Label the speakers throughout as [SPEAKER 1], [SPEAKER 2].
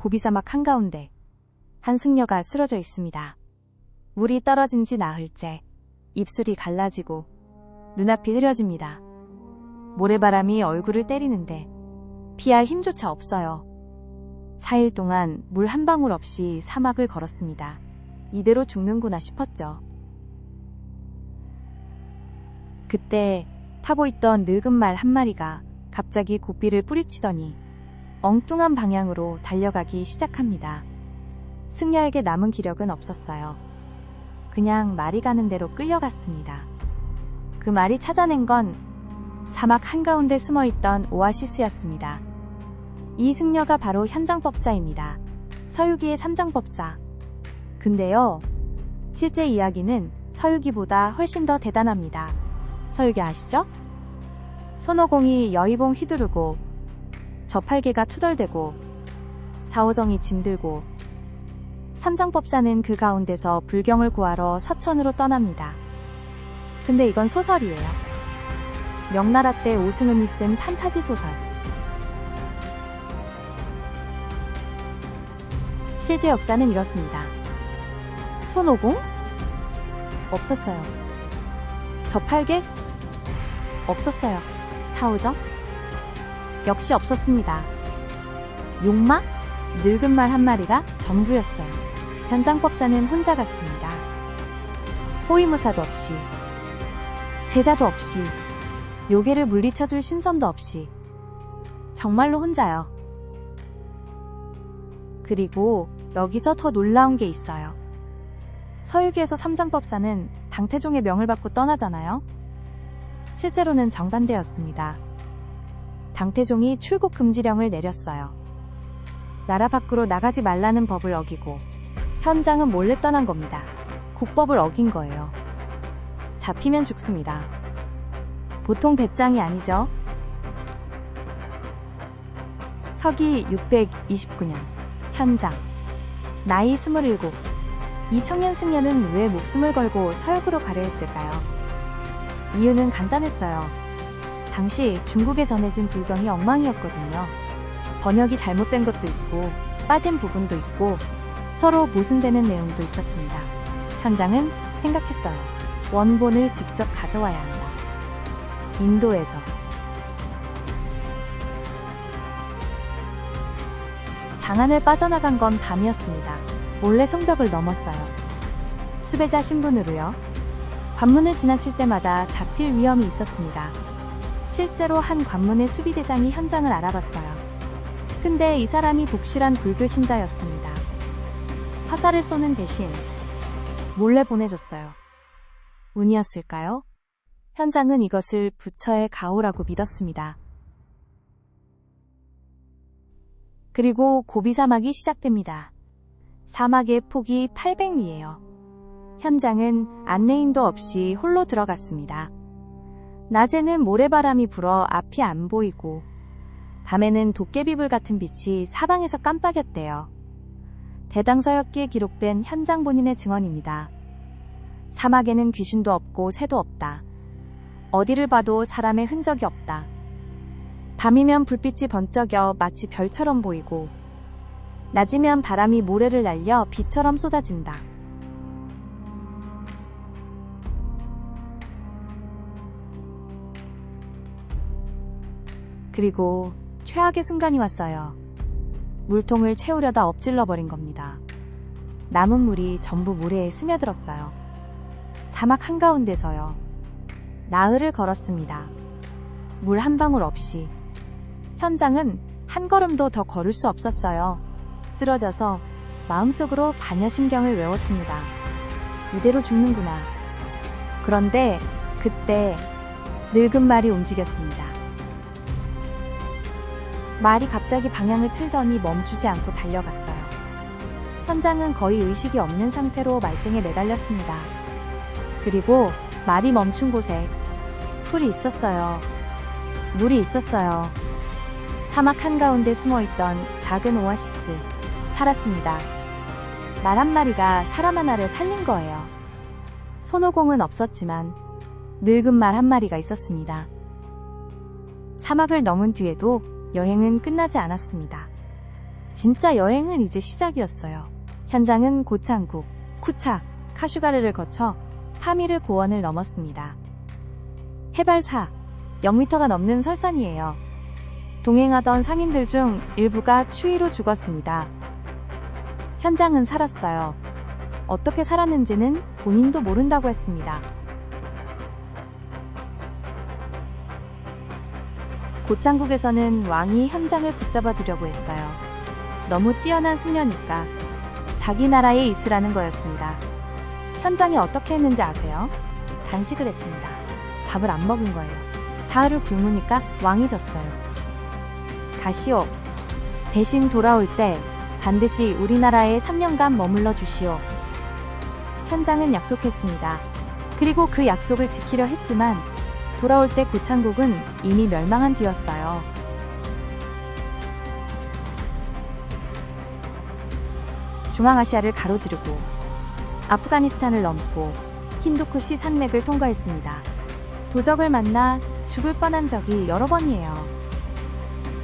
[SPEAKER 1] 고비사막 한가운데 한 승려가 쓰러져 있습니다. 물이 떨어진 지 나흘째 입술이 갈라지고 눈앞이 흐려집니다. 모래바람이 얼굴을 때리는데 피할 힘조차 없어요. 4일 동안 물 한 방울 없이 사막을 걸었습니다. 이대로 죽는구나 싶었죠. 그때 타고 있던 늙은 말 한 마리가 갑자기 고삐를 뿌리치더니 엉뚱한 방향으로 달려가기 시작합니다. 승려에게 남은 기력은 없었어요. 그냥 말이 가는 대로 끌려갔습니다. 그 말이 찾아낸 건 사막 한가운데 숨어있던 오아시스였습니다. 이 승려가 바로 현장법사입니다. 서유기의 삼장법사. 근데요, 실제 이야기는 서유기보다 훨씬 더 대단합니다. 서유기 아시죠? 손오공이 여의봉 휘두르고 저팔계가 투덜대고 사오정이 짐들고 삼장법사는 그 가운데서 불경을 구하러 서천으로 떠납니다. 근데 이건 소설이에요. 명나라 때 오승은이 쓴 판타지 소설. 실제 역사는 이렇습니다. 손오공? 없었어요. 저팔계? 없었어요. 사오정? 역시 없었습니다. 용마? 늙은 말 한 마리가 전부였어요. 현장법사는 혼자 갔습니다. 호위무사도 없이, 제자도 없이, 요괴를 물리쳐줄 신선도 없이, 정말로 혼자요. 그리고 여기서 더 놀라운 게 있어요. 서유기에서 삼장법사는 당태종의 명을 받고 떠나잖아요. 실제로는 정반대였습니다. 당태종이 출국 금지령을 내렸어요. 나라 밖으로 나가지 말라는 법을 어기고 현장은 몰래 떠난 겁니다. 국법을 어긴 거예요. 잡히면 죽습니다. 보통 배짱이 아니죠. 서기 629년 현장. 나이 27. 이 청년 승려는 왜 목숨을 걸고 서역으로 가려 했을까요? 이유는 간단했어요. 당시 중국에 전해진 불경이 엉망이었거든요. 번역이 잘못된 것도 있고 빠진 부분도 있고 서로 모순되는 내용도 있었습니다. 현장은 생각했어요. 원본을 직접 가져와야 한다. 인도에서. 장안을 빠져나간 건 밤이었습니다. 몰래 성벽을 넘었어요. 수배자 신분으로요. 관문을 지나칠 때마다 잡힐 위험이 있었습니다. 실제로 한 관문의 수비대장이 현장을 알아봤어요. 근데 이 사람이 독실한 불교 신자였습니다. 화살을 쏘는 대신 몰래 보내줬어요. 운이었을까요? 현장은 이것을 부처의 가호라고 믿었습니다. 그리고 고비사막이 시작됩니다. 사막의 폭이 800리예요. 현장은 안내인도 없이 홀로 들어갔습니다. 낮에는 모래바람이 불어 앞이 안 보이고 밤에는 도깨비불 같은 빛이 사방에서 깜빡였대요. 대당서역기에 기록된 현장 본인의 증언입니다. 사막에는 귀신도 없고 새도 없다. 어디를 봐도 사람의 흔적이 없다. 밤이면 불빛이 번쩍여 마치 별처럼 보이고 낮이면 바람이 모래를 날려 비처럼 쏟아진다. 그리고 최악의 순간이 왔어요. 물통을 채우려다 엎질러 버린 겁니다. 남은 물이 전부 모래에 스며들었어요. 사막 한가운데서요. 나흘을 걸었습니다. 물 한 방울 없이. 현장은 한 걸음도 더 걸을 수 없었어요. 쓰러져서 마음속으로 반야심경을 외웠습니다. 이대로 죽는구나. 그런데 그때 늙은 말이 움직였습니다. 말이 갑자기 방향을 틀더니 멈추지 않고 달려갔어요. 현장은 거의 의식이 없는 상태로 말등에 매달렸습니다. 그리고 말이 멈춘 곳에 풀이 있었어요. 물이 있었어요. 사막 한가운데 숨어있던 작은 오아시스. 살았습니다. 말 한 마리가 사람 하나를 살린 거예요. 손오공은 없었지만 늙은 말 한 마리가 있었습니다. 사막을 넘은 뒤에도 여행은 끝나지 않았습니다. 진짜 여행은 이제 시작이었어요. 현장은 고창국, 쿠차, 카슈가르를 거쳐 파미르 고원을 넘었습니다. 해발 0m가 넘는 설산이에요. 동행하던 상인들 중 일부가 추위로 죽었습니다. 현장은 살았어요. 어떻게 살았는지는 본인도 모른다고 했습니다. 고창국에서는 왕이 현장을 붙잡아 두려고 했어요. 너무 뛰어난 숙녀니까 자기 나라에 있으라는 거였습니다. 현장이 어떻게 했는지 아세요? 단식을 했습니다. 밥을 안 먹은 거예요. 사흘을 굶으니까 왕이 졌어요. 가시오. 대신 돌아올 때 반드시 우리나라에 3년간 머물러 주시오. 현장은 약속했습니다. 그리고 그 약속을 지키려 했지만 돌아올 때 고창국은 이미 멸망한 뒤였어요. 중앙아시아를 가로지르고 아프가니스탄을 넘고 힌두쿠시 산맥을 통과했습니다. 도적을 만나 죽을 뻔한 적이 여러 번이에요.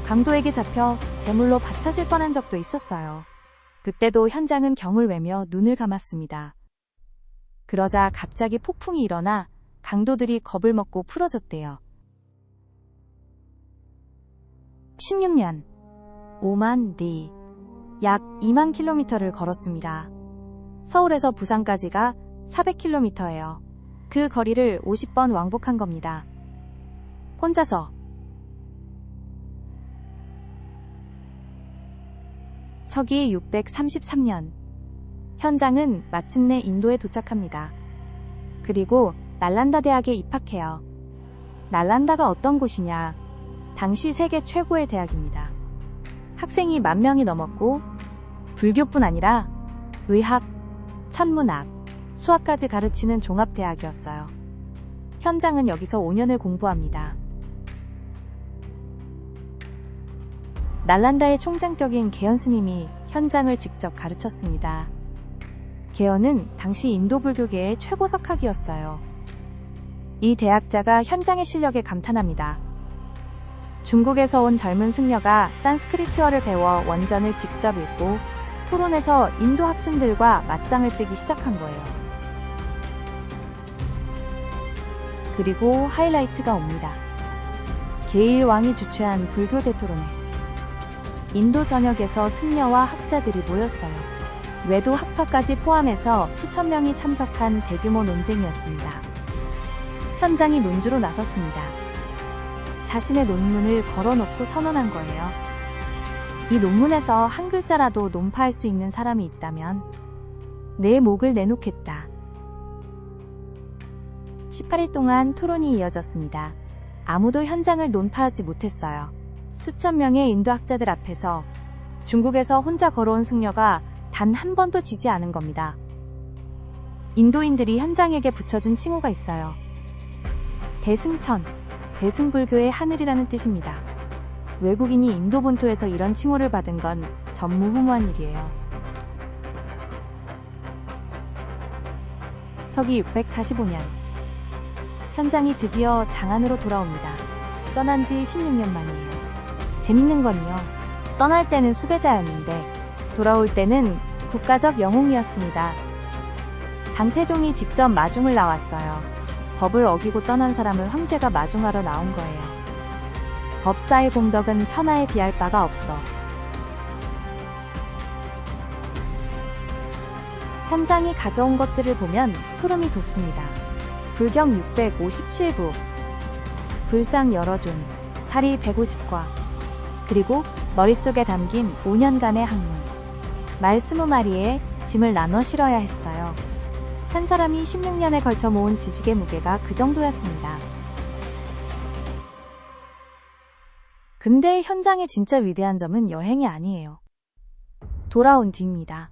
[SPEAKER 1] 강도에게 잡혀 제물로 바쳐질 뻔한 적도 있었어요. 그때도 현장은 경을 외며 눈을 감았습니다. 그러자 갑자기 폭풍이 일어나 강도들이 겁을 먹고 풀어졌대요. 16년 5만 리, 약 2만 킬로미터를 걸었습니다. 서울에서 부산까지가 400km예요. 그 거리를 50번 왕복한 겁니다. 혼자서. 서기 633년, 현장은 마침내 인도에 도착합니다. 그리고 날란다 대학에 입학해요. 날란다가 어떤 곳이냐? 당시 세계 최고의 대학입니다. 학생이 10,000명이 넘었고 불교뿐 아니라 의학, 천문학, 수학까지 가르치는 종합대학이었어요. 현장은 여기서 5년을 공부합니다. 날란다의 총장격인 개연 스님이 현장을 직접 가르쳤습니다. 개연은 당시 인도 불교계의 최고 석학이었어요. 이 대학자가 현장의 실력에 감탄합니다. 중국에서 온 젊은 승려가 산스크리트어를 배워 원전을 직접 읽고 토론에서 인도 학생들과 맞짱을 뜨기 시작한 거예요. 그리고 하이라이트가 옵니다. 게일 왕이 주최한 불교 대토론회. 인도 전역에서 승려와 학자들이 모였어요. 외도 학파까지 포함해서 수천 명이 참석한 대규모 논쟁이었습니다. 현장이 논주로 나섰습니다. 자신의 논문을 걸어놓고 선언한 거예요. 이 논문에서 한 글자라도 논파할 수 있는 사람이 있다면 내 목을 내놓겠다. 18일 동안 토론이 이어졌습니다. 아무도 현장을 논파하지 못했어요. 수천 명의 인도 학자들 앞에서 중국에서 혼자 걸어온 승려가 단 한 번도 지지 않은 겁니다. 인도인들이 현장에게 붙여준 칭호가 있어요. 대승천, 대승불교의 하늘이라는 뜻입니다. 외국인이 인도 본토에서 이런 칭호를 받은 건 전무후무한 일이에요. 서기 645년, 현장이 드디어 장안으로 돌아옵니다. 떠난 지 16년 만이에요. 재밌는 건요, 떠날 때는 수배자였는데 돌아올 때는 국가적 영웅이었습니다. 강태종이 직접 마중을 나왔어요. 법을 어기고 떠난 사람을 황제가 마중하러 나온 거예요. 법사의 공덕은 천하에 비할 바가 없어. 현장이 가져온 것들을 보면 소름이 돋습니다. 불경 657부, 불상 여러 존, 사리 150과, 그리고 머릿속에 담긴 5년간의 학문. 말 20마리에 짐을 나눠 실어야 했어요. 한 사람이 16년에 걸쳐 모은 지식의 무게가 그 정도였습니다. 근데 현장의 진짜 위대한 점은 여행이 아니에요. 돌아온 뒤입니다.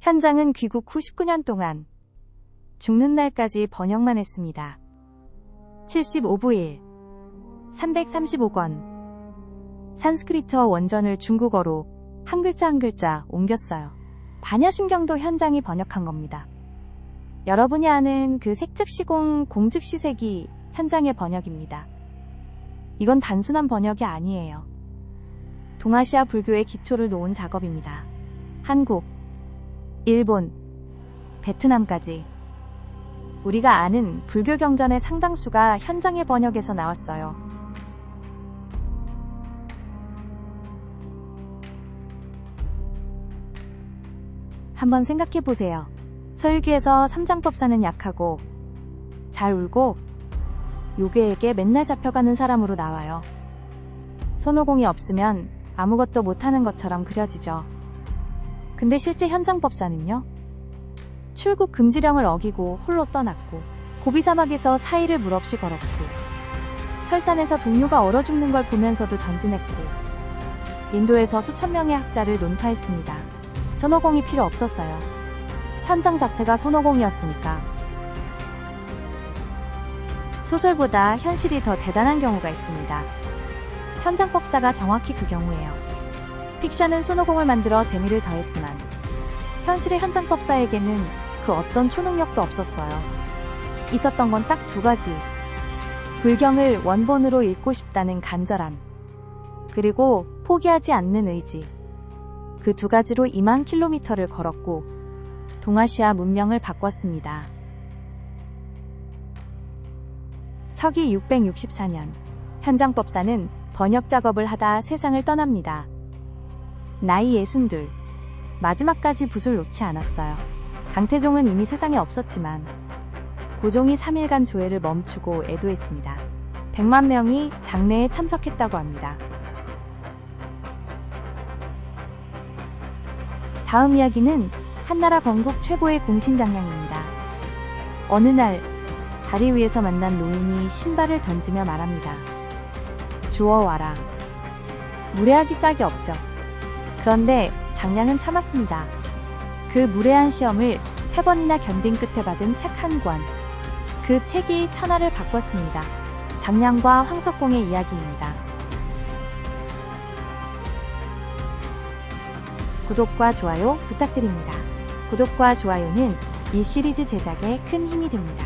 [SPEAKER 1] 현장은 귀국 후 19년 동안 죽는 날까지 번역만 했습니다. 75부일, 335권, 산스크리트어 원전을 중국어로 한 글자 한 글자 옮겼어요. 반야심경도 현장이 번역한 겁니다. 여러분이 아는 그 색즉시공 공즉시색이 현장의 번역입니다. 이건 단순한 번역이 아니에요. 동아시아 불교의 기초를 놓은 작업입니다. 한국, 일본, 베트남까지 우리가 아는 불교 경전의 상당수가 현장의 번역에서 나왔어요. 한번 생각해 보세요. 서유기에서 삼장법사는 약하고 잘 울고 요괴에게 맨날 잡혀가는 사람으로 나와요. 손오공이 없으면 아무것도 못하는 것처럼 그려지죠. 근데 실제 현장법사는요? 출국 금지령을 어기고 홀로 떠났고 고비사막에서 사의를 물없이 걸었고 설산에서 동료가 얼어 죽는 걸 보면서도 전진했고 인도에서 수천 명의 학자를 논파했습니다. 손오공이 필요 없었어요. 현장 자체가 손오공이었으니까. 소설보다 현실이 더 대단한 경우가 있습니다. 현장법사가 정확히 그 경우예요. 픽션은 손오공을 만들어 재미를 더했지만 현실의 현장법사에게는 그 어떤 초능력도 없었어요. 있었던 건 딱 두 가지. 불경을 원본으로 읽고 싶다는 간절함, 그리고 포기하지 않는 의지. 그 두 가지로 2만 킬로미터를 걸었고 동아시아 문명을 바꿨습니다. 서기 664년 현장법사는 번역 작업을 하다 세상을 떠납니다. 나이 62. 마지막까지 붓을 놓지 않았어요. 강태종은 이미 세상에 없었지만 고종이 3일간 조회를 멈추고 애도했습니다. 100만 명이 장례에 참석했다고 합니다. 다음 이야기는 한나라 건국 최고의 공신장량입니다. 어느 날 다리 위에서 만난 노인이 신발을 던지며 말합니다. 주워와라. 무례하기 짝이 없죠. 그런데 장량은 참았습니다. 그 무례한 시험을 3번이나 견딘 끝에 받은 책 한 권. 그 책이 천하를 바꿨습니다. 장량과 황석공의 이야기입니다. 구독과 좋아요 부탁드립니다. 구독과 좋아요는 이 시리즈 제작에 큰 힘이 됩니다.